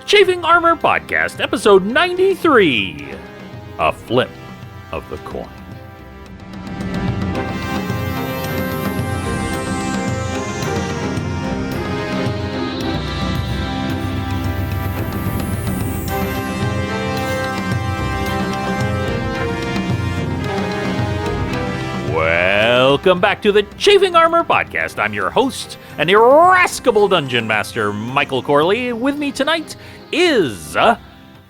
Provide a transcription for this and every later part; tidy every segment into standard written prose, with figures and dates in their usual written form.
Chafing Armor Podcast, episode 93, A Flip of the Coin. Welcome back to the Chafing Armor Podcast. I'm your host and irascible Dungeon Master, Michael Corley. With me tonight is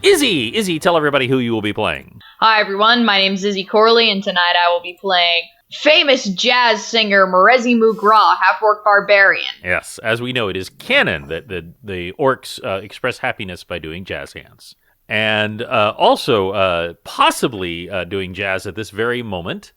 Izzy. Izzy, tell everybody who you will be playing. Hi, everyone. My name's Izzy Corley, and tonight I will be playing famous jazz singer Merezi Mugra, half-orc barbarian. Yes, as we know, it is canon that the orcs express happiness by doing jazz hands. And also, possibly doing jazz at this very moment,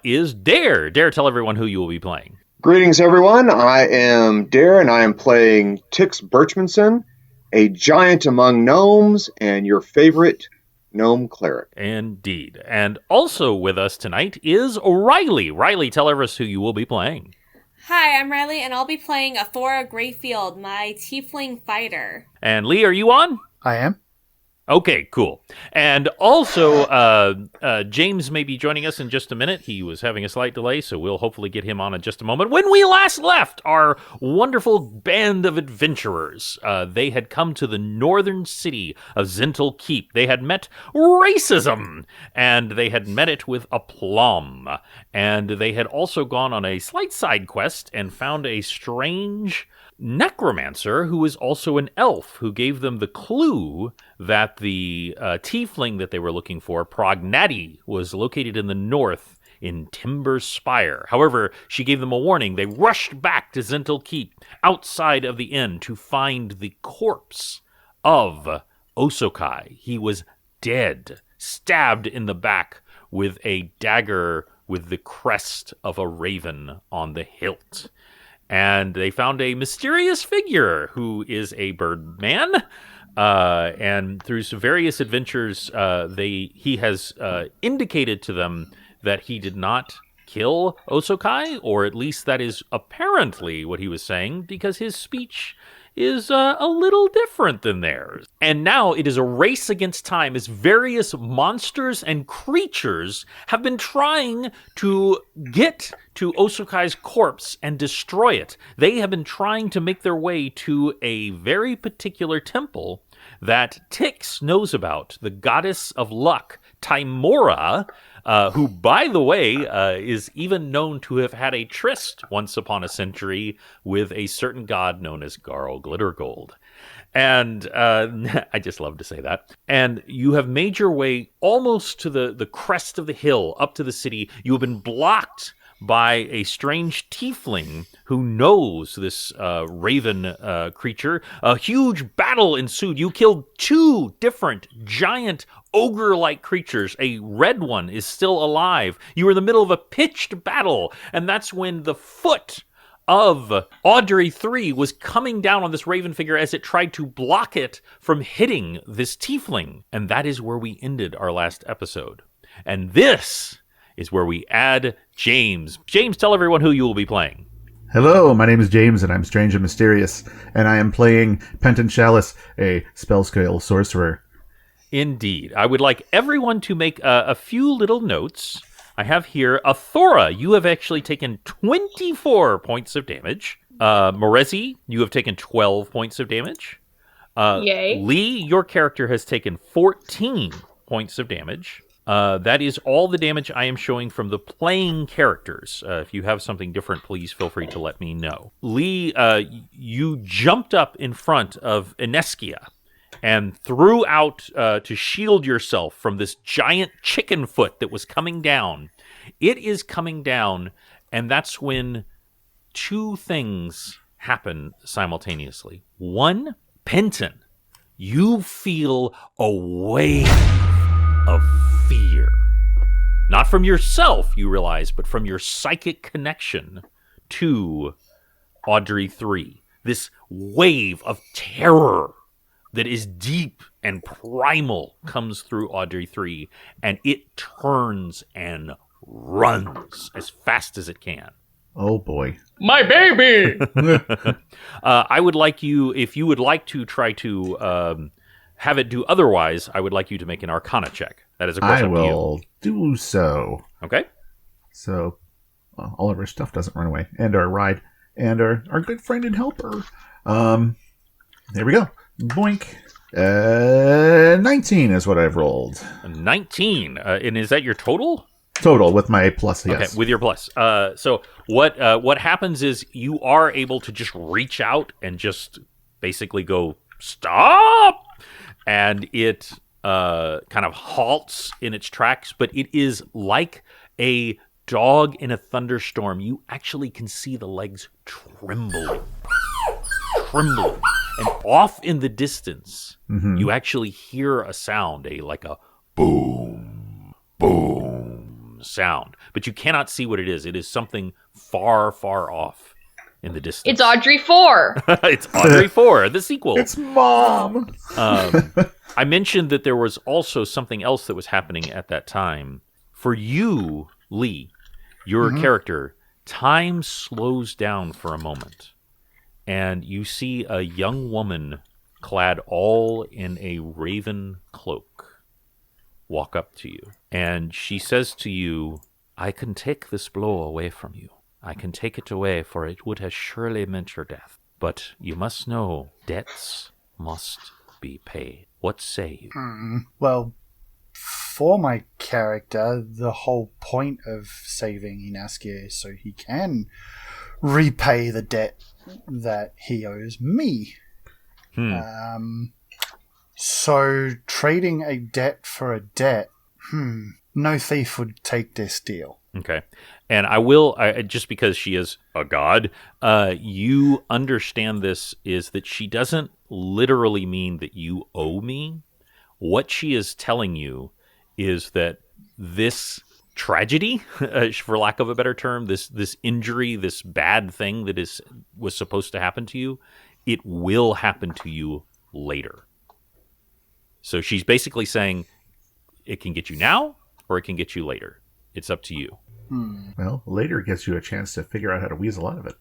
is Dare. Dare, tell everyone who you will be playing. Greetings, everyone. I am Dare, and I am playing Tix Birchmanson, a giant among gnomes, and your favorite gnome cleric. Indeed. And also with us tonight is Riley. Riley, tell us who you will be playing. Hi, I'm Riley, and I'll be playing Athora Greyfield, my tiefling fighter. And Lee, are you on? I am. Okay, cool. And also, James may be joining us in just a minute. He was having a slight delay, so we'll hopefully get him on in just a moment. When we last left our wonderful band of adventurers, they had come to the northern city of Zintel Keep. They had met racism, and they had met it with aplomb. And they had also gone on a slight side quest and found a strange necromancer who was also an elf, who gave them the clue that the tiefling that they were looking for, Prognati, was located in the north in Timber Spire. However, she gave them a warning. They rushed back to Zintel Keep outside of the inn to find the corpse of Osokai. He was dead, stabbed in the back with a dagger with the crest of a raven on the hilt. And they found a mysterious figure who is a bird man. And through some various adventures, he has indicated to them that he did not kill Osokai, or at least that is apparently what he was saying, because his speech is a little different than theirs. And now it is a race against time as various monsters and creatures have been trying to get to Osokai's corpse and destroy it. They have been trying to make their way to a very particular temple that Tix knows about, the goddess of luck, Timora, who, by the way, is even known to have had a tryst once upon a century with a certain god known as Garl Glittergold. And I just love to say that. And you have made your way almost to the crest of the hill, up to the city. You have been blocked by a strange tiefling who knows this raven creature. A huge battle ensued. You killed two different giant ogre-like creatures. A red one is still alive. You were in the middle of a pitched battle, and that's when the foot of Audrey 3 was coming down on this raven figure as it tried to block it from hitting this tiefling. And that is where we ended our last episode. And this is where we add James. James, tell everyone who you will be playing. Hello, my name is James, and I'm strange and mysterious, and I am playing Penton Chalice, a spell-scale sorcerer. Indeed. I would like everyone to make a few little notes. I have here, Athora, you have actually taken 24 points of damage. Merezi, you have taken 12 points of damage. Yay. Lee, your character has taken 14 points of damage. That is all the damage I am showing from the playing characters. If you have something different, please feel free to let me know. Lee, you jumped up in front of Ineskia and threw out to shield yourself from this giant chicken foot that was coming down. It is coming down, and that's when two things happen simultaneously. One, Penton, you feel a wave of fear. Not from yourself, you realize, but from your psychic connection to Audrey 3. This wave of terror that is deep and primal comes through Audrey 3, and it turns and runs as fast as it can. Oh boy. My baby! I would like you, if you would like to try to have it do otherwise, I would like you to make an Arcana check. That is, of course, I up to you. will do so. Okay. So all of our stuff doesn't run away, and our ride, and our good friend and helper. There we go. Boink. 19 is what I've rolled. 19. And is that your total? Total with my plus, yes. Okay, with your plus. So what happens is you are able to just reach out and just basically go, stop! And it kind of halts in its tracks, but it is like a dog in a thunderstorm. You actually can see the legs trembling. And off in the distance, you actually hear a sound, like a boom, boom sound. But you cannot see what it is. It is something far, far off in the distance. It's Audrey 4! It's Audrey 4, the sequel. It's Mom! I mentioned that there was also something else that was happening at that time. For you, Lee, your character, time slows down for a moment. And you see a young woman clad all in a raven cloak walk up to you. And she says to you, I can take this blow away from you. I can take it away, for it would have surely meant your death. But you must know, debts must be paid. What say you? Well, for my character, the whole point of saving Inaskia is so he can repay the debt that he owes me. So trading a debt for a debt, no thief would take this deal. Okay. And I will, just because she is a god, you understand this is that she doesn't literally mean that you owe me. What she is telling you is that this tragedy, for lack of a better term, this injury, this bad thing that was supposed to happen to you, it will happen to you later. So she's basically saying it can get you now or it can get you later. It's up to you. Well, later gets you a chance to figure out how to weasel out of it.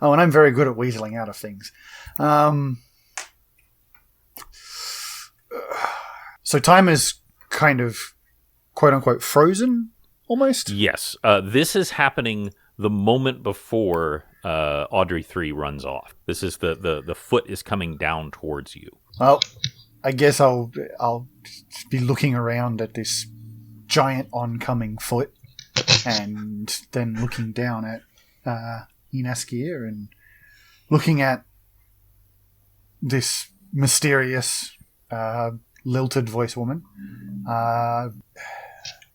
Oh, and I'm very good at weaseling out of things. So time is kind of quote-unquote frozen, almost? Yes. This is happening the moment before Audrey 3 runs off. This is the foot is coming down towards you. Well, I guess I'll be looking around at this giant oncoming foot and then looking down at Inaskia and looking at this mysterious lilted voice woman.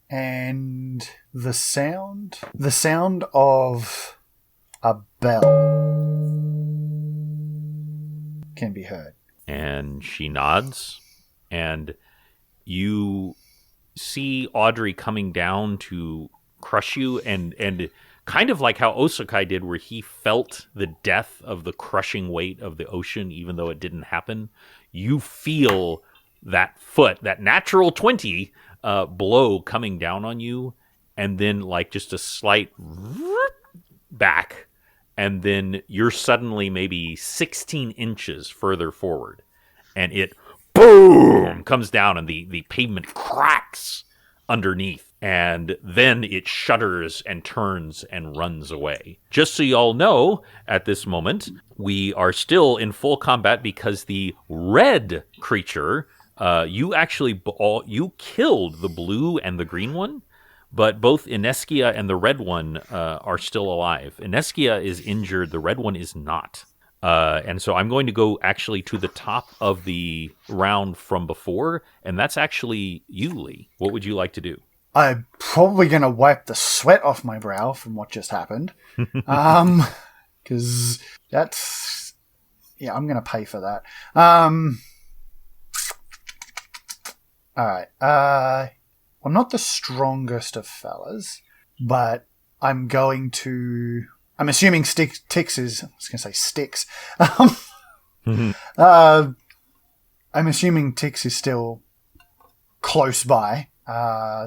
And the sound of a bell can be heard. And she nods, and you see Audrey coming down to crush you, and kind of like how Osakai did, where he felt the death of the crushing weight of the ocean, even though it didn't happen. You feel that foot, that natural 20 blow coming down on you, and then like just a slight back, and then you're suddenly maybe 16 inches further forward, and it boom comes down, and the pavement cracks underneath, and then it shudders and turns and runs away. Just so y'all know, at this moment, we are still in full combat because the red creature, you actually you killed the blue and the green one, but both Inaskia and the red one are still alive. Inaskia is injured, the red one is not. And so I'm going to go actually to the top of the round from before, and that's actually you, Lee. What would you like to do? I'm probably going to wipe the sweat off my brow from what just happened. Because that's... Yeah, I'm going to pay for that. Alright. I'm not the strongest of fellas, but I'm going to... I'm assuming Tix is... I was going to say Sticks. I'm assuming Tix is still close by,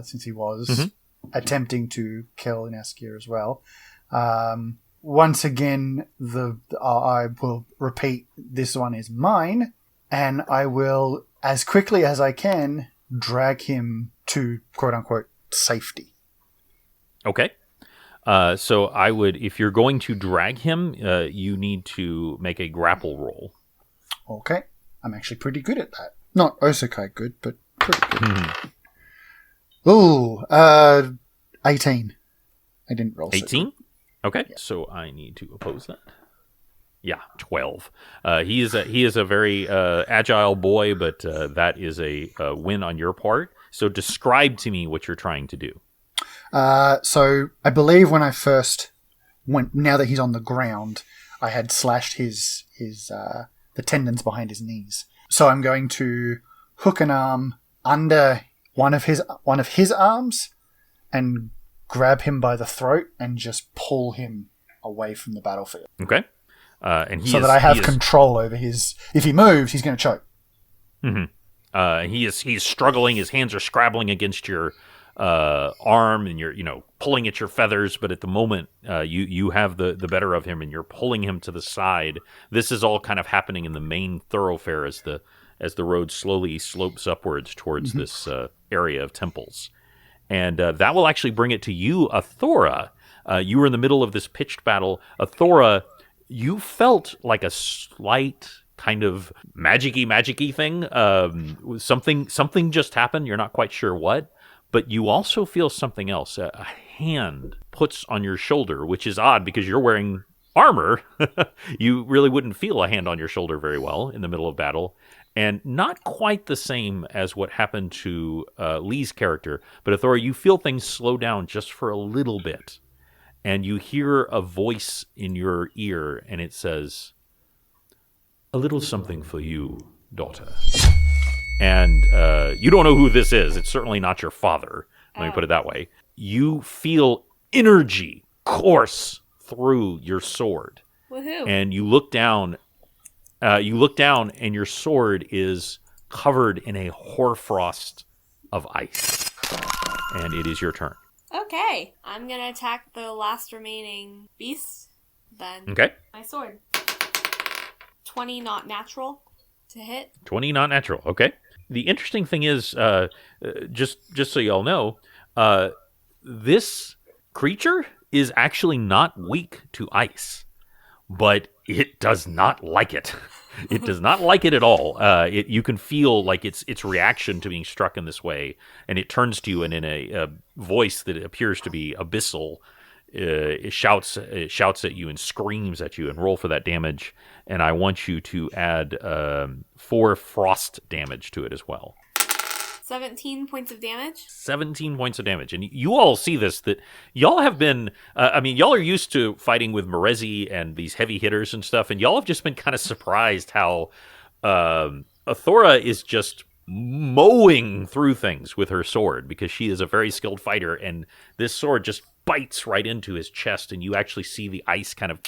since he was attempting to kill Ineskia as well. Once again, I will repeat, this one is mine, and I will, as quickly as I can, drag him to quote-unquote safety. Okay. So I would, if you're going to drag him, you need to make a grapple roll. Okay. I'm actually pretty good at that. Not Osokai good, but pretty good. Ooh, 18. I didn't roll 18? Okay, yeah. So I need to oppose that. Yeah, 12. He is a very agile boy, but that is a win on your part. So describe to me what you're trying to do. So I believe when I first went, now that he's on the ground, I had slashed the tendons behind his knees. So I'm going to hook an arm under one of his arms and grab him by the throat and just pull him away from the battlefield. Okay. And that I have control over his. If he moves, he's going to choke. Mm-hmm. He's struggling. His hands are scrabbling against your arm, and you're pulling at your feathers. But at the moment, you have the better of him, and you're pulling him to the side. This is all kind of happening in the main thoroughfare as the road slowly slopes upwards towards this area of temples, and that will actually bring it to you, Athora. You were in the middle of this pitched battle, Athora. You felt like a slight kind of magic-y thing. Something just happened. You're not quite sure what, but you also feel something else. A hand puts on your shoulder, which is odd because you're wearing armor. You really wouldn't feel a hand on your shoulder very well in the middle of battle. And not quite the same as what happened to Lee's character. But Athora, you feel things slow down just for a little bit. And you hear a voice in your ear, and it says, "A little something for you, daughter." And you don't know who this is. It's certainly not your father. Let me put it that way. You feel energy course through your sword. Woohoo. And you look down. And your sword is covered in a hoarfrost of ice. And it is your turn. Okay, I'm gonna attack the last remaining beast. Then Okay. my sword. 20 not natural to hit. 20 not natural. Okay. The interesting thing is, just so y'all know, this creature is actually not weak to ice, but it does not like it. It does not like it at all. You can feel like its reaction to being struck in this way, and it turns to you, and in a voice that appears to be abyssal, it shouts at you and screams at you. And roll for that damage. And I want you to add 4 frost damage to it as well. 17 points of damage. 17 points of damage. And you all see this, that y'all have been, y'all are used to fighting with Merezi and these heavy hitters and stuff, and y'all have just been kind of surprised how Athora is just mowing through things with her sword, because she is a very skilled fighter, and this sword just bites right into his chest, and you actually see the ice kind of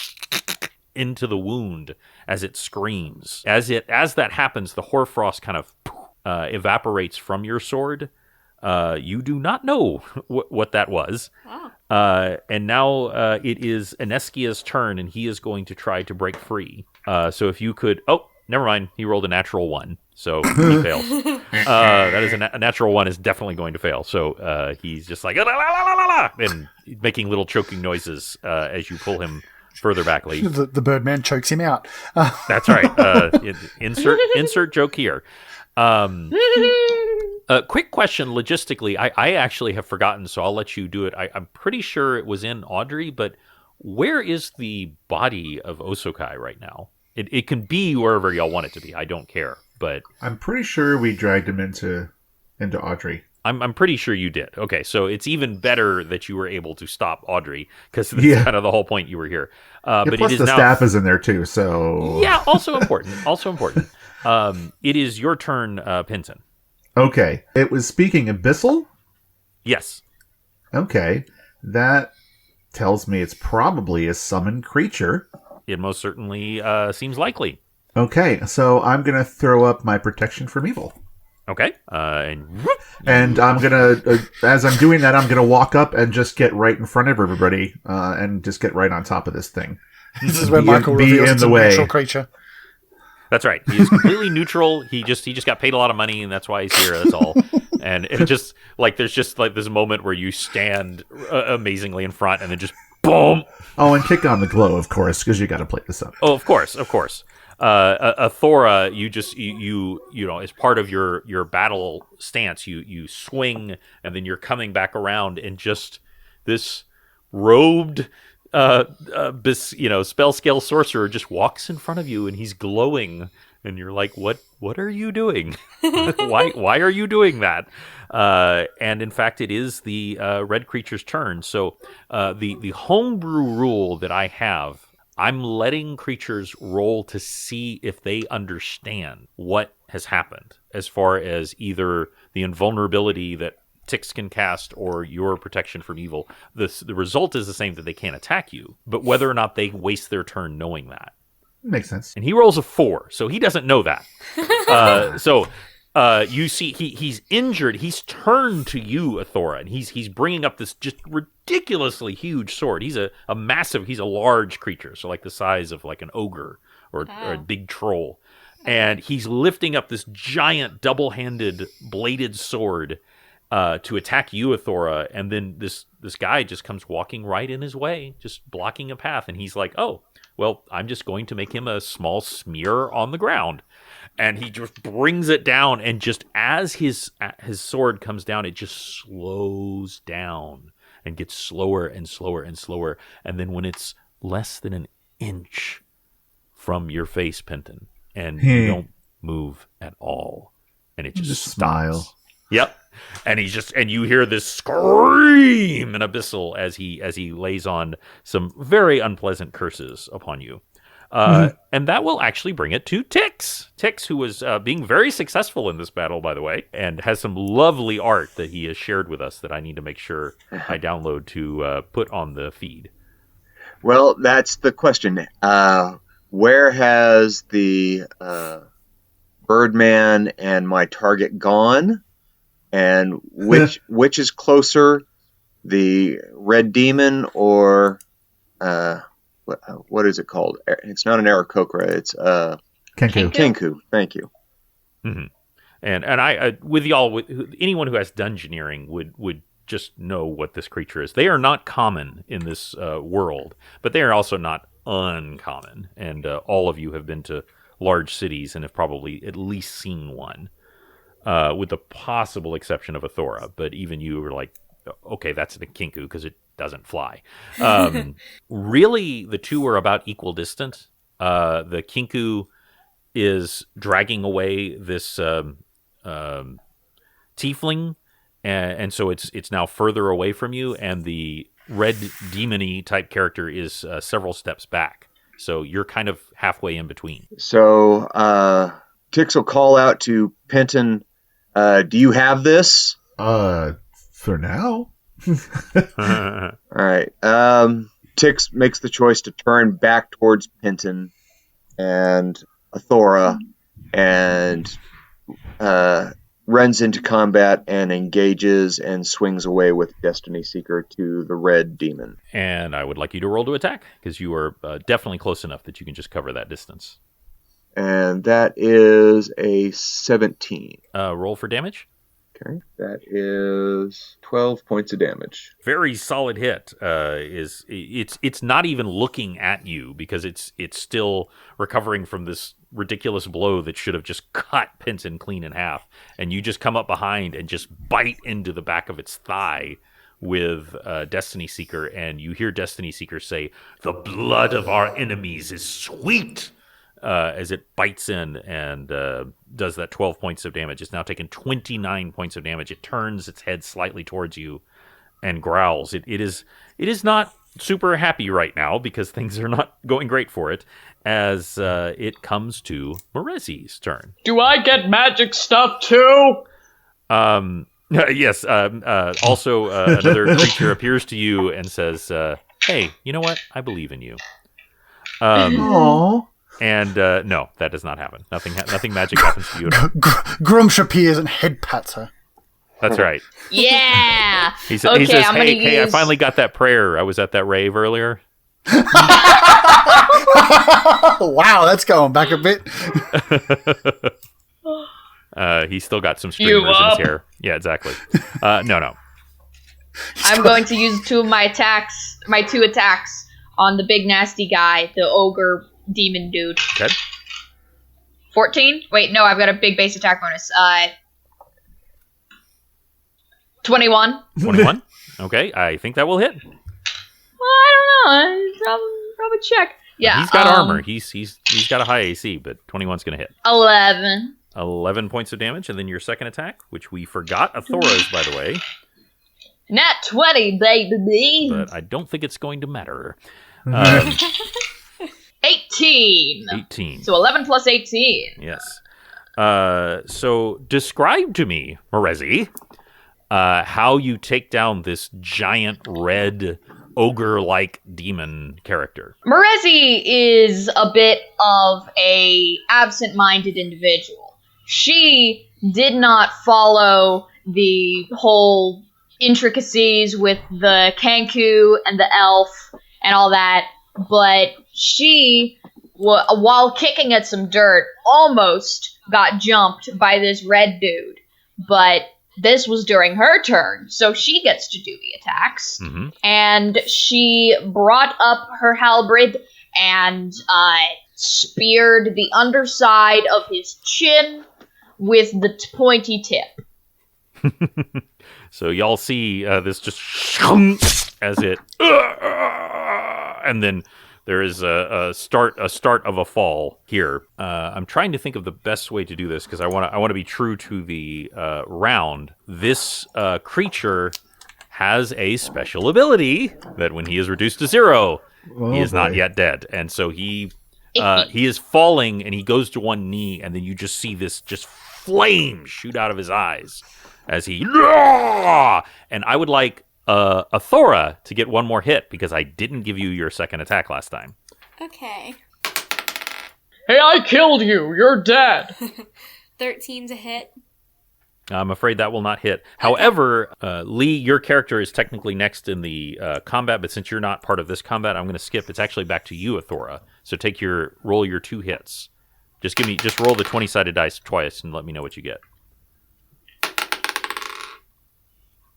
into the wound as it screams. As that happens, the hoarfrost kind of evaporates from your sword. You do not know what that was. Wow. And now it is Ineskia's turn, and he is going to try to break free. So if you could... Oh, never mind. He rolled a natural 1, so he fails. That is a natural 1 is definitely going to fail. So he's just like... La, la, la, la, la, la, and making little choking noises as you pull him further back, Lee. The Birdman chokes him out. That's right. Insert joke here. Quick question logistically. I actually have forgotten, so I'll let you do it. I'm pretty sure it was in Audrey, but where is the body of Osokai right now? It can be wherever y'all want it to be. I don't care, but I'm pretty sure we dragged him into Audrey. I'm pretty sure you did. Okay, so it's even better that you were able to stop Audrey, because that's kind of the whole point you were here. But plus it is the now... staff is in there too, so... Yeah, also important. It is your turn, Pinton. Okay. It was speaking abyssal? Yes. Okay. That tells me it's probably a summoned creature. It most certainly seems likely. Okay, so I'm going to throw up my protection from evil. Okay. And And I'm gonna, as I'm doing that, I'm gonna walk up and just get right in front of everybody, and just get right on top of this thing. This is where Be Michael in- be reveals in it's the a way. neutral creature. that's right. He's completely neutral. He just got paid a lot of money, and that's why he's here. That's all. And it just like there's just like this moment where you stand amazingly in front, and then just boom. Oh, and kick on the glow, of course, because you got to play this up. Oh, of course. Thora, you know, as part of your battle stance, you swing, and then you're coming back around, and just this robed, spell scale sorcerer just walks in front of you, and he's glowing, and you're like, what are you doing? why are you doing that? And in fact, it is the red creature's turn. So the homebrew rule that I have. I'm letting creatures roll to see if they understand what has happened as far as either the invulnerability that Tix can cast or your protection from evil. The result is the same, that they can't attack you, but whether or not they waste their turn knowing that. Makes sense. And he rolls a 4, so he doesn't know that. You see, he's injured. He's turned to you, Athora, and he's bringing up this just ridiculously huge sword. He's a large creature, so like the size of like an ogre or a big troll. And he's lifting up this giant double-handed bladed sword to attack you, Athora. And then this guy just comes walking right in his way, just blocking a path. And he's like, oh, well, I'm just going to make him a small smear on the ground. And he just brings it down, and just as his sword comes down, it just slows down and gets slower and slower and slower. And then when it's less than an inch from your face, Penton, and you don't move at all, and it just stops. Smile. Yep. And and you hear this scream in Abyssal as he lays on some very unpleasant curses upon you. And that will actually bring it to Tix. Tix, who was being very successful in this battle, by the way, and has some lovely art that he has shared with us that I need to make sure I download to put on the feed. Well, that's the question. Where has the Birdman and my target gone? And which is closer, the Red Demon or what is it called? It's not an Aarakocra. It's Kenku. Kenku. Thank you. Mm-hmm. And I with y'all, anyone who has dungeoneering would just know what this creature is. They are not common in this world, but they are also not uncommon. And all of you have been to large cities and have probably at least seen one, with the possible exception of Athora. But even you were like, okay, that's a Kinku because it doesn't fly. Really, the two are about equal distance. The Kinku is dragging away this tiefling, and so it's now further away from you, and the red demon-y type character is several steps back. So you're kind of halfway in between. So Tix will call out to Penton, do you have this? For now. All right. Tix makes the choice to turn back towards Penton and Athora and runs into combat and engages and swings away with Destiny Seeker to the red demon. And I would like you to roll to attack, because you are definitely close enough that you can just cover that distance. And that is a 17. Roll for damage. Okay, that is 12 points of damage. Very solid hit. It's not even looking at you because it's still recovering from this ridiculous blow that should have just cut Penton clean in half, and you just come up behind and just bite into the back of its thigh with Destiny Seeker, and you hear Destiny Seeker say, "The blood of our enemies is sweet." As it bites in and does that 12 points of damage. It's now taken 29 points of damage. It turns its head slightly towards you and growls. It is not super happy right now because things are not going great for it as it comes to Morezi's turn. Do I get magic stuff too? Yes. Also, another creature appears to you and says, hey, you know what? I believe in you. Aww. And no, that does not happen. Nothing magic happens to you at all. Grumsh appears and head pats her. That's right. Yeah. He Okay, says, I'm gonna hey, I use- finally got that prayer. I was at that rave earlier. Wow, that's going back a bit. He's still got some streamers in his hair. Yeah, exactly. No. I'm going to use my two attacks on the big nasty guy, the ogre demon dude. Okay. 14? Wait, no, I've got a big base attack bonus. 21. 21. Okay, I think that will hit. Well, I don't know. Probably check. Yeah. He's got armor. He's got a high AC, but 21's going to hit. 11. 11 points of damage, and then your second attack, which we forgot Athora's, by the way. Nat 20, baby. But I don't think it's going to matter. 18. 18. So 11 plus 18. Yes. So describe to me, Morezi, how you take down this giant red ogre-like demon character. Morezi is a bit of a absent-minded individual. She did not follow the whole intricacies with the Kanku and the elf and all that, but she, while kicking at some dirt, almost got jumped by this red dude. But this was during her turn, so she gets to do the attacks. Mm-hmm. And she brought up her halberd and speared the underside of his chin with the pointy tip. So y'all see this just as it, and then there is a start of a fall here. I'm trying to think of the best way to do this because I want to be true to the round. This creature has a special ability that when he is reduced to 0, he is not yet dead, and so he is falling and he goes to one knee, and then you just see this just flame shoot out of his eyes as he. And I would like Athora to get one more hit because I didn't give you your second attack last time. Okay. Hey, I killed you! You're dead! 13 to hit. I'm afraid that will not hit. However, Lee, your character is technically next in the combat, but since you're not part of this combat, I'm going to skip. It's actually back to you, Athora. So roll your 2 hits. Just roll the 20-sided dice twice and let me know what you get.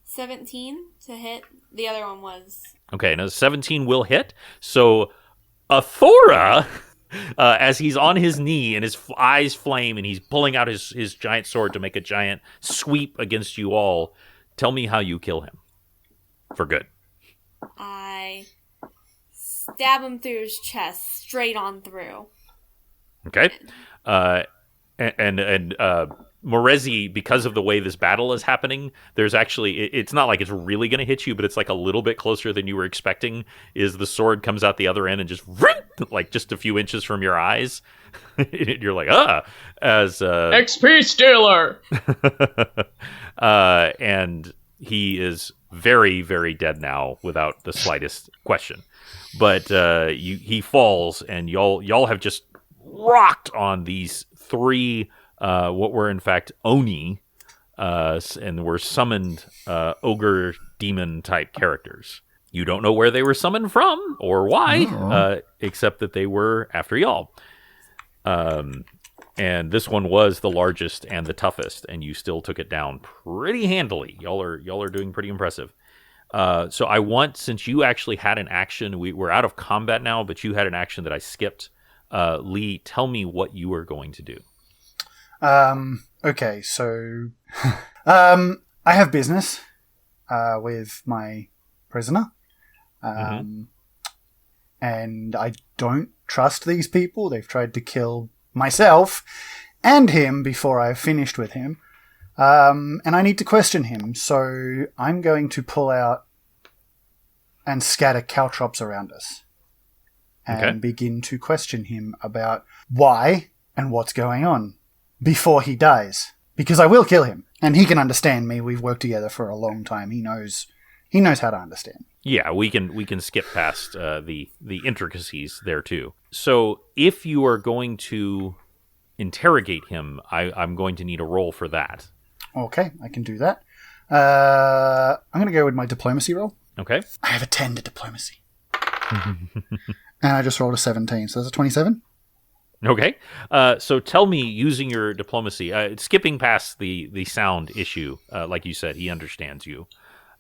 17 to hit. The other one was... Okay, now 17 will hit. So Athora, as he's on his knee and his eyes flame and he's pulling out his giant sword to make a giant sweep against you all, tell me how you kill him. For good. I stab him through his chest, straight on through. Okay. And Morezi, because of the way this battle is happening, there's actually, it's not like it's really going to hit you, but it's like a little bit closer than you were expecting, is the sword comes out the other end and just, like just a few inches from your eyes. You're like, as... XP stealer! And he is very, very dead now without the slightest question. But he falls, and y'all have just rocked on these 3 what were in fact Oni, and were summoned ogre demon type characters. You don't know where they were summoned from or why, except that they were after y'all. And this one was the largest and the toughest, and you still took it down pretty handily. Y'all are doing pretty impressive. So I want, since you actually had an action, we're out of combat now, but you had an action that I skipped. Lee, tell me what you are going to do. Okay, so I have business with my prisoner. And I don't trust these people. They've tried to kill myself and him before I've finished with him. And I need to question him, so I'm going to pull out and scatter caltrops around us and begin to question him about why and what's going on before he dies. Because I will kill him, and he can understand me. We've worked together for a long time. He knows how to understand. Yeah, we can skip past the intricacies there too. So if you are going to interrogate him, I'm going to need a roll for that. Okay, I can do that. I'm going to go with my diplomacy roll. Okay. I have a 10 to diplomacy. And I just rolled a 17, so that's a 27. Okay. So tell me, using your diplomacy, skipping past the sound issue, like you said, he understands you.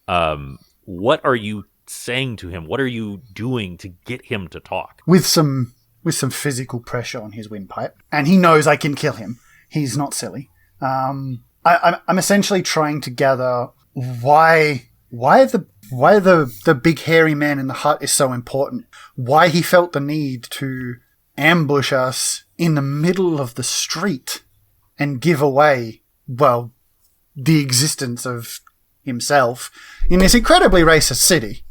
What are you saying to him? What are you doing to get him to talk? With some physical pressure on his windpipe, and he knows I can kill him. He's not silly. I'm essentially trying to gather why the big hairy man in the hut is so important. Why he felt the need to ambush us in the middle of the street and give away, well, the existence of himself in this incredibly racist city.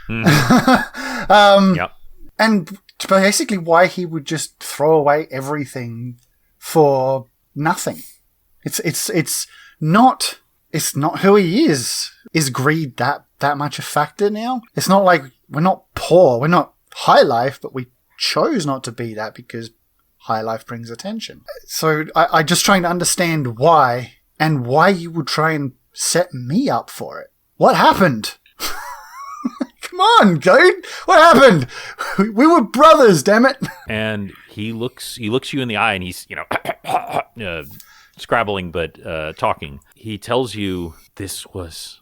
Yep. And basically why he would just throw away everything for nothing. It's not who he is. Is greed that much a factor now? It's not like we're not poor, we're not high life, but we chose not to be that because high life brings attention. So I just trying to understand why, and why you would try and set me up for it. What happened? Come on, dude. What happened? We were brothers, damn it. And he looks you in the eye, and he's scrabbling but talking. He tells you, this was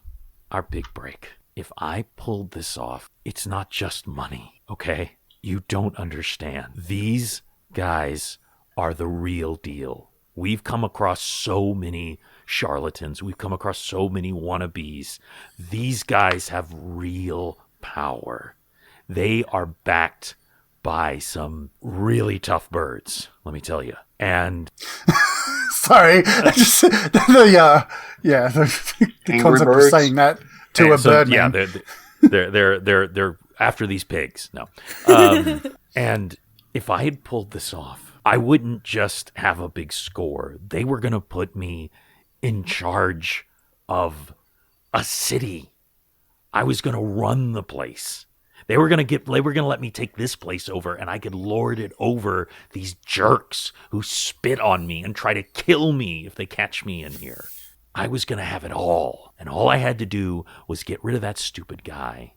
our big break. If I pulled this off, it's not just money, okay? You don't understand. These guys are the real deal. We've come across so many charlatans. We've come across so many wannabes. These guys have real power. They are backed by some really tough birds, let me tell you. And sorry, just the concept birds. of saying that to a bird. Yeah, man. they're after these pigs. No, and if I had pulled this off, I wouldn't just have a big score. They were gonna put me in charge of a city. I was gonna run the place. They were gonna let me take this place over, and I could lord it over these jerks who spit on me and try to kill me if they catch me in here. I was gonna have it all, and all I had to do was get rid of that stupid guy.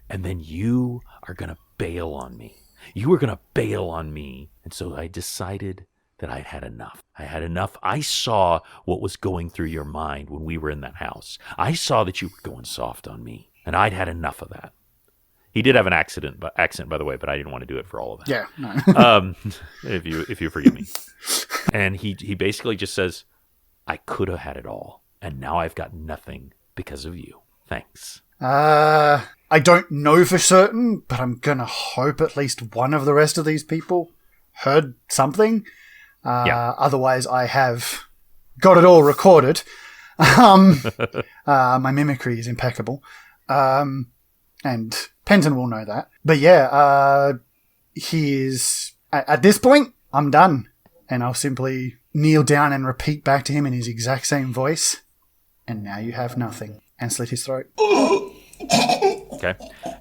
And then you are gonna bail on me. You were gonna bail on me. And so I decided that I'd had enough. I had enough. I saw what was going through your mind when we were in that house. I saw that you were going soft on me, and I'd had enough of that. He did have an accent, by the way, but I didn't want to do it for all of that. Yeah, no. If you forgive me. And he basically just says, I could have had it all, and now I've got nothing because of you. Thanks. I don't know for certain, but I'm gonna hope at least one of the rest of these people heard something. Yeah. Otherwise, I have got it all recorded. My mimicry is impeccable. And Penton will know that. But yeah, he is... At this point, I'm done. And I'll simply kneel down and repeat back to him in his exact same voice. And now you have nothing. And slit his throat. Okay.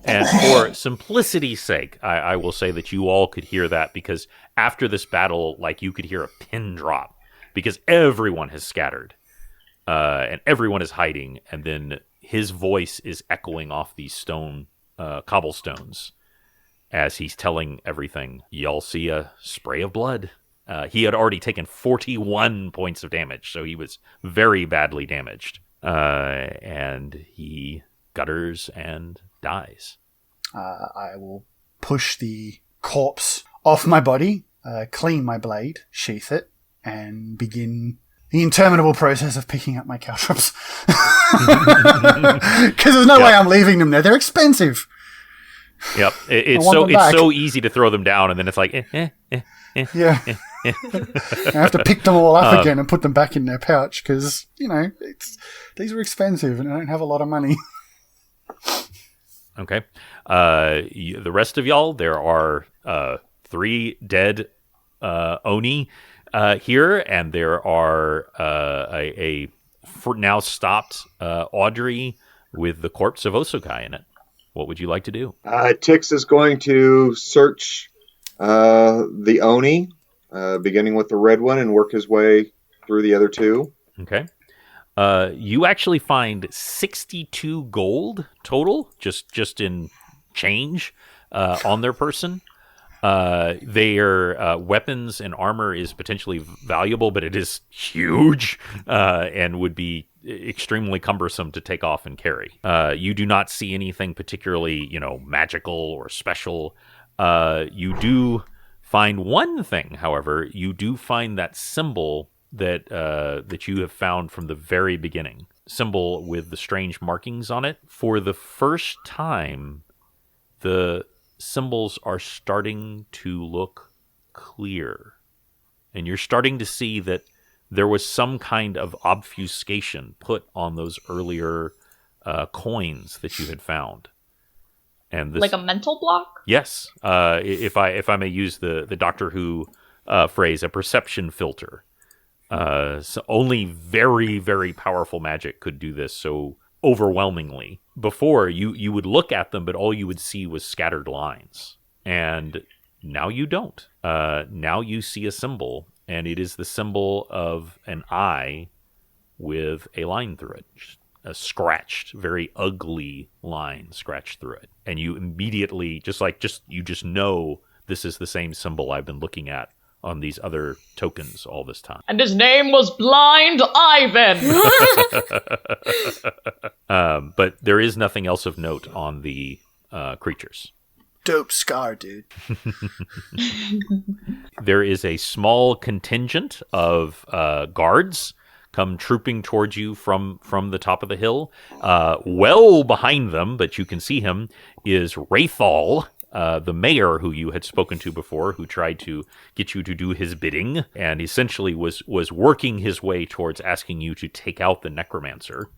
And for simplicity's sake, I will say that you all could hear that, because after this battle, like, you could hear a pin drop, because everyone has scattered. And everyone is hiding, and then his voice is echoing off these stone cobblestones as he's telling everything. Y'all see a spray of blood. He had already taken 41 points of damage, so he was very badly damaged. And he gutters and dies. I will push the corpse off my body, clean my blade, sheath it, and begin the interminable process of picking up my caltrops. Because there's no way I'm leaving them there. They're expensive. Yep. It's back. so easy to throw them down, and then it's like, Yeah. I have to pick them all up again and put them back in their pouch because, these are expensive and I don't have a lot of money. Okay. The rest of y'all, there are 3 dead Oni here, and there are a for now stopped Audrey with the corpse of Osokai in it. What would you like to do? Tix is going to search the Oni, beginning with the red one, and work his way through the other two. Okay. You actually find 62 gold total, just in change, on their person. Their weapons and armor is potentially valuable, but it is huge and would be extremely cumbersome to take off and carry. You do not see anything particularly, magical or special. You do find one thing, however. You do find that symbol that you have found from the very beginning. Symbol with the strange markings on it. For the first time, the symbols are starting to look clear. And you're starting to see that there was some kind of obfuscation put on those earlier coins that you had found. And this, Like a mental block? yes, if I may use the Doctor Who phrase, a perception filter. So only very, very powerful magic could do this so overwhelmingly. Before, you would look at them, but all you would see was scattered lines. And now you don't. Now you see a symbol, and it is the symbol of an eye with a line through it. A scratched, very ugly line scratched through it. And you immediately, you just know this is the same symbol I've been looking at on these other tokens all this time. And his name was Blind Ivan! But there is nothing else of note on the creatures. Dope scar, dude. There is a small contingent of guards come trooping towards you from the top of the hill. Well behind them, but you can see him, is Wraithal, the mayor who you had spoken to before, who tried to get you to do his bidding, and essentially was working his way towards asking you to take out the necromancer.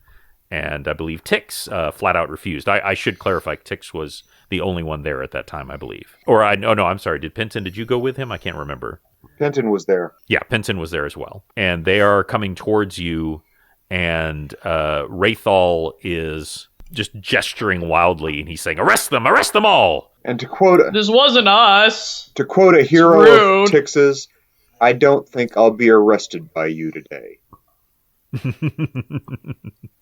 And I believe Tix flat out refused. I should clarify, Tix was the only one there at that time, I believe. I'm sorry, did you go with him? I can't remember. Penton was there. Yeah, Penton was there as well. And they are coming towards you, and Wraithal is just gesturing wildly, and he's saying, arrest them all! And to quote This wasn't us! To quote a hero Rude. of Tix's, I don't think I'll be arrested by you today.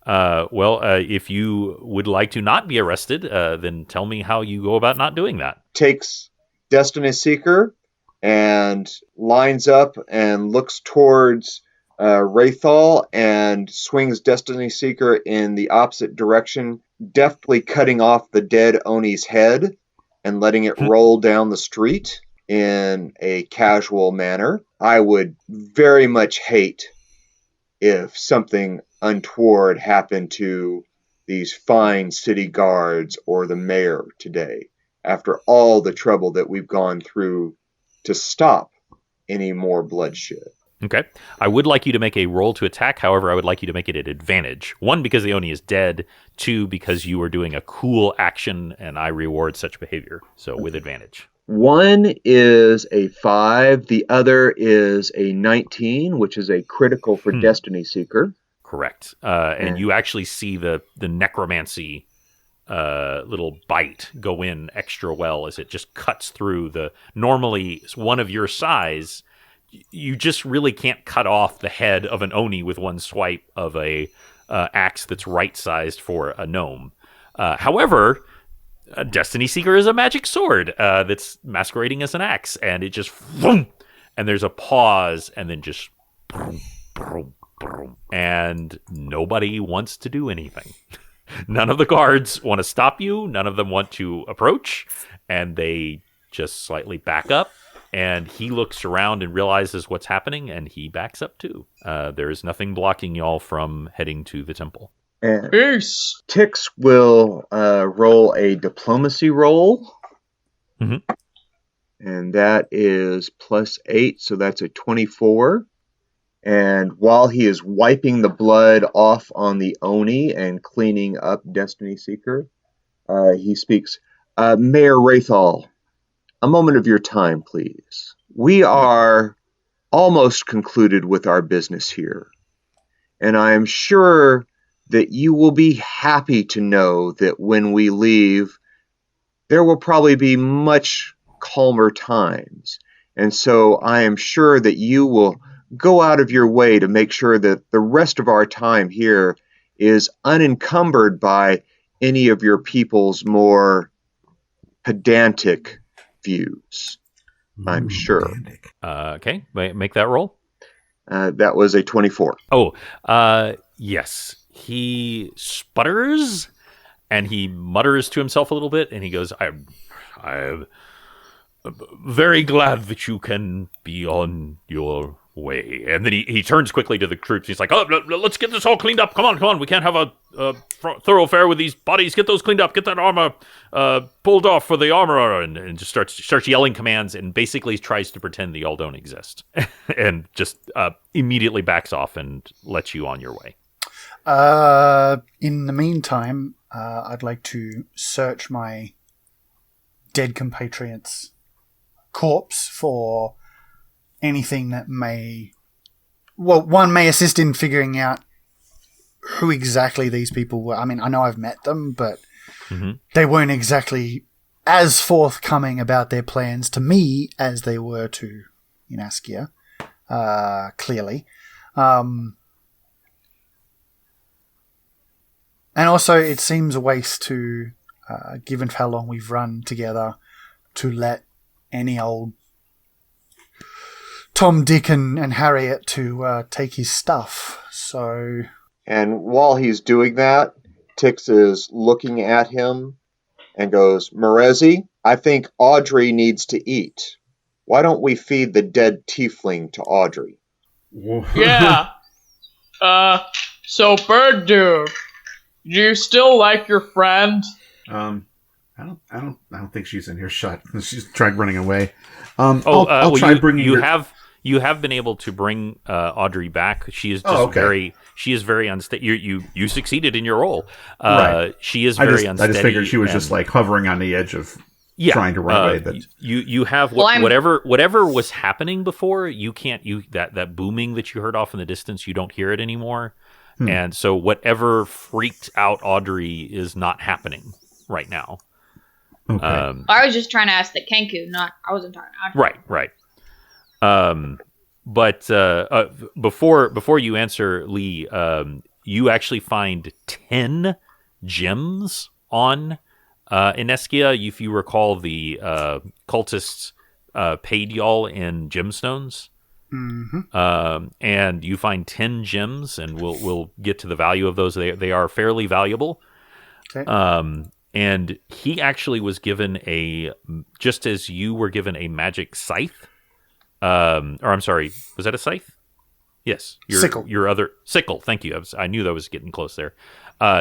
If you would like to not be arrested, then tell me how you go about not doing that. Takes Destiny Seeker and lines up and looks towards Wraithal and swings Destiny Seeker in the opposite direction, deftly cutting off the dead Oni's head and letting it roll down the street in a casual manner. I would very much hate if something untoward happened to these fine city guards or the mayor today, after all the trouble that we've gone through to stop any more bloodshed. Okay. I would like you to make a roll to attack. However, I would like you to make it at advantage. 1, because the Oni is dead. 2, because you are doing a cool action, and I reward such behavior. So with advantage. 1 is a 5, the other is a 19, which is a critical for Destiny Seeker. Correct. And you actually see the necromancy little bite go in extra well as it just cuts through the normally one of your size. You just really can't cut off the head of an Oni with one swipe of a axe that's right-sized for a gnome. However, a Destiny Seeker is a magic sword that's masquerading as an axe, and it just vroom, and there's a pause, and then just vroom, vroom, vroom, and nobody wants to do anything. None of the guards want to stop you. None of them want to approach, and they just slightly back up. And he looks around and realizes what's happening, and he backs up too. There is nothing blocking y'all from heading to the temple. And Peace! Tix will roll a diplomacy roll. Mm-hmm. And that is +8, so that's a 24. And while he is wiping the blood off on the Oni and cleaning up Destiny Seeker, he speaks, Mayor Wraithal, a moment of your time, please. We are almost concluded with our business here, and I am sure that you will be happy to know that when we leave, there will probably be much calmer times. And so I am sure that you will go out of your way to make sure that the rest of our time here is unencumbered by any of your people's more pedantic views. I'm sure. Okay, make that roll. That was a 24. Oh, yes. He sputters and he mutters to himself a little bit, and he goes, I'm very glad that you can be on your way. And then he turns quickly to the troops. He's like, oh, let's get this all cleaned up. Come on. We can't have a thoroughfare with these bodies. Get those cleaned up. Get that armor pulled off for the armorer. And just starts yelling commands and basically tries to pretend they all don't exist. And just immediately backs off and lets you on your way. In the meantime, I'd like to search my dead compatriot's corpse for anything that may assist in figuring out who exactly these people were. I mean, I know I've met them, but they weren't exactly as forthcoming about their plans to me as they were to Inaskia, clearly. And also, it seems a waste to, given how long we've run together, to let any old Tom, Dick, and Harriet to take his stuff. So, and while he's doing that, Tix is looking at him and goes, Merezi, I think Audrey needs to eat. Why don't we feed the dead tiefling to Audrey? Yeah. So Bird Dude, do you still like your friend? I don't think she's in here. Shut. She's tried running away. I'll try bringing You have been able to bring Audrey back. She is just very unsteady. You succeeded in your role. Right. She is very unsteady. I just figured she was just like hovering on the edge of trying to run away. But you have whatever was happening before. You can't that booming that you heard off in the distance. You don't hear it anymore. And so whatever freaked out Audrey is not happening right now. Okay. I was just trying to ask the Kenku, I wasn't talking to Audrey. Right. But before you answer, Lee, you actually find 10 gems on Ineskia. If you recall, the cultists paid y'all in gemstones. mm-hmm. And you find 10 gems, and we'll get to the value of those. They are fairly valuable. Okay. And he actually was given just as you were given a magic scythe. Or I'm sorry, was that a scythe? Yes. Sickle. Your other sickle. Thank you. I knew that was getting close there.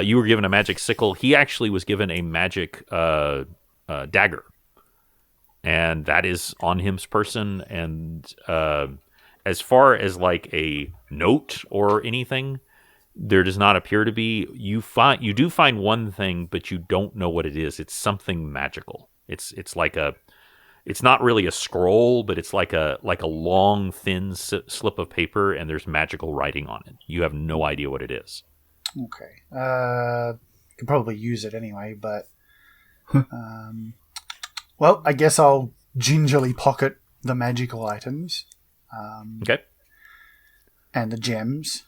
You were given a magic sickle. He actually was given a magic dagger, and that is on his person. And as far as like a note or anything, there does not appear to be. You do find one thing, but you don't know what it is. It's something magical. It's like it's not really a scroll, but it's like a long, thin slip of paper, and there's magical writing on it. You have no idea what it is. Okay. Could probably use it anyway, but well, I guess I'll gingerly pocket the magical items. Okay. And the gems.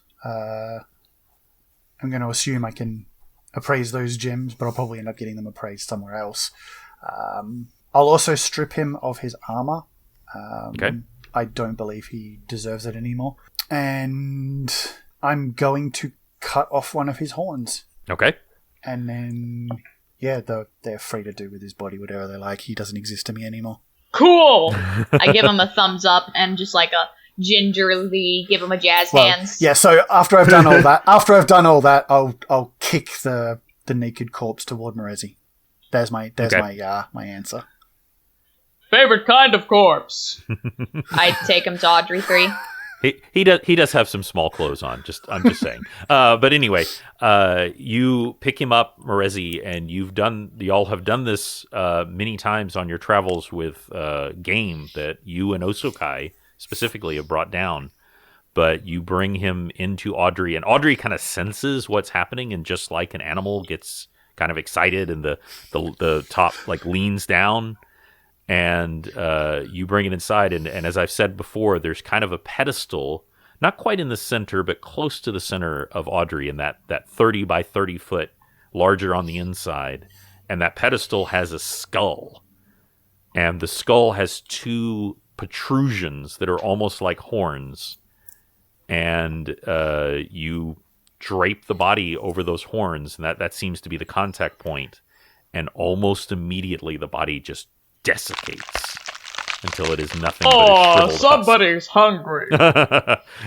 I'm going to assume I can appraise those gems, but I'll probably end up getting them appraised somewhere else. I'll also strip him of his armor. Okay. I don't believe he deserves it anymore. And I'm going to cut off one of his horns. Okay. And then, yeah, they're free to do with his body whatever they like. He doesn't exist to me anymore. Cool! I give him a thumbs up and just like a gingerly give him a jazz hands. Yeah, so after I've done all that, I'll kick the naked corpse toward Merezi. There's my answer. Favorite kind of corpse? I take him to Audrey 3. He does have some small clothes on. I'm just saying. But anyway, you pick him up, Merezi, and y'all have done this many times on your travels with game that you and Osokai specifically have brought down. But you bring him into Audrey, and Audrey kind of senses what's happening, and just like an animal gets kind of excited, and the top like leans down, and you bring it inside. And as I've said before, there's kind of a pedestal, not quite in the center, but close to the center of Audrey, in that 30 by 30 foot, larger on the inside. And that pedestal has a skull. And the skull has two protrusions that are almost like horns. And you drape the body over those horns, and that seems to be the contact point. And almost immediately the body just desiccates until it is nothing but a shriveled husk. Somebody's hungry.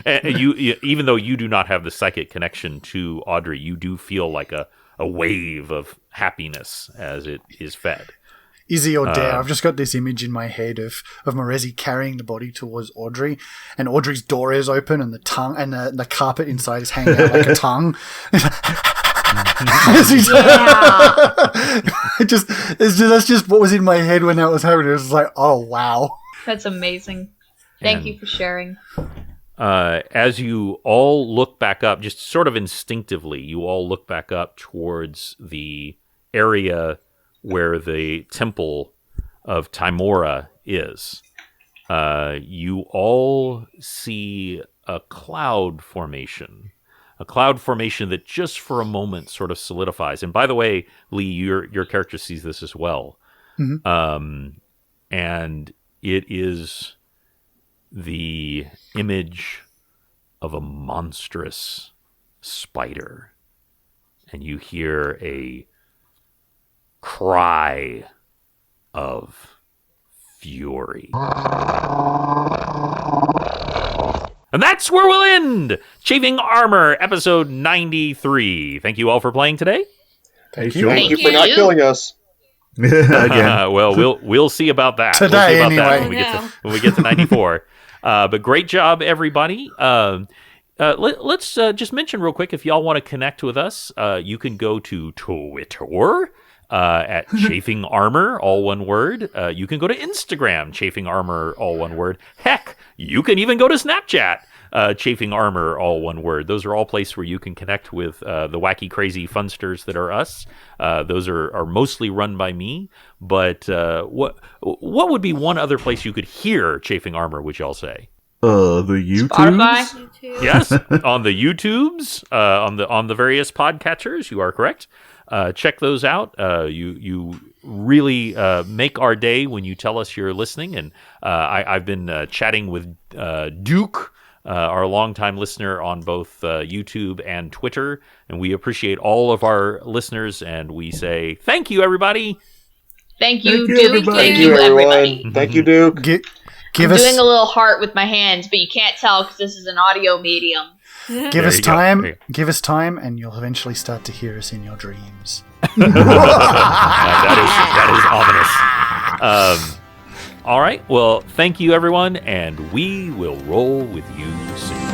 And you, even though you do not have the psychic connection to Audrey, you do feel like a wave of happiness as it is fed. Izzy or Dare, I've just got this image in my head of Morezi carrying the body towards Audrey, and Audrey's door is open, and the tongue and the carpet inside is hanging out like a tongue. That's just what was in my head when that was happening. It was like, oh wow, That's amazing. Thank you for sharing. As you all look back up, just sort of instinctively, you all look back up towards the area where the temple of Timora is. You all see a cloud formation. A cloud formation that just for a moment sort of solidifies. And by the way, Lee, your character sees this as well. Mm-hmm. And it is the image of a monstrous spider. And you hear a cry of fury. And that's where we'll end Chafing Armor, episode 93. Thank you all for playing today. Thank you for not killing us. Again. Well, we'll see about that. Today, we'll see about anyway. that when we get to 94. But great job, everybody. Let's just mention real quick, if y'all want to connect with us, you can go to Twitter at Chafing Armor, all one word. You can go to Instagram, Chafing Armor, all one word. Heck, you can even go to Snapchat, Chafing Armor, all one word. Those are all places where you can connect with the wacky, crazy funsters that are us. Those are mostly run by me. But what would be one other place you could hear Chafing Armor, would y'all say? The YouTube. Spotify? Yes, on the YouTubes, on the various podcatchers. You are correct. Check those out. You really make our day when you tell us you're listening. And I've been chatting with Duke, our longtime listener on both YouTube and Twitter. And we appreciate all of our listeners. And we say, thank you, everybody. Thank you, you, Duke. everybody. Thank you, everybody. Everyone. Thank you, Duke. Give I'm us doing a little heart with my hands, but you can't tell because this is an audio medium. give us you go. time. There you Give us time, and you'll eventually start to hear us in your dreams. That is ominous. All right. Well, thank you, everyone, and we will roll with you soon.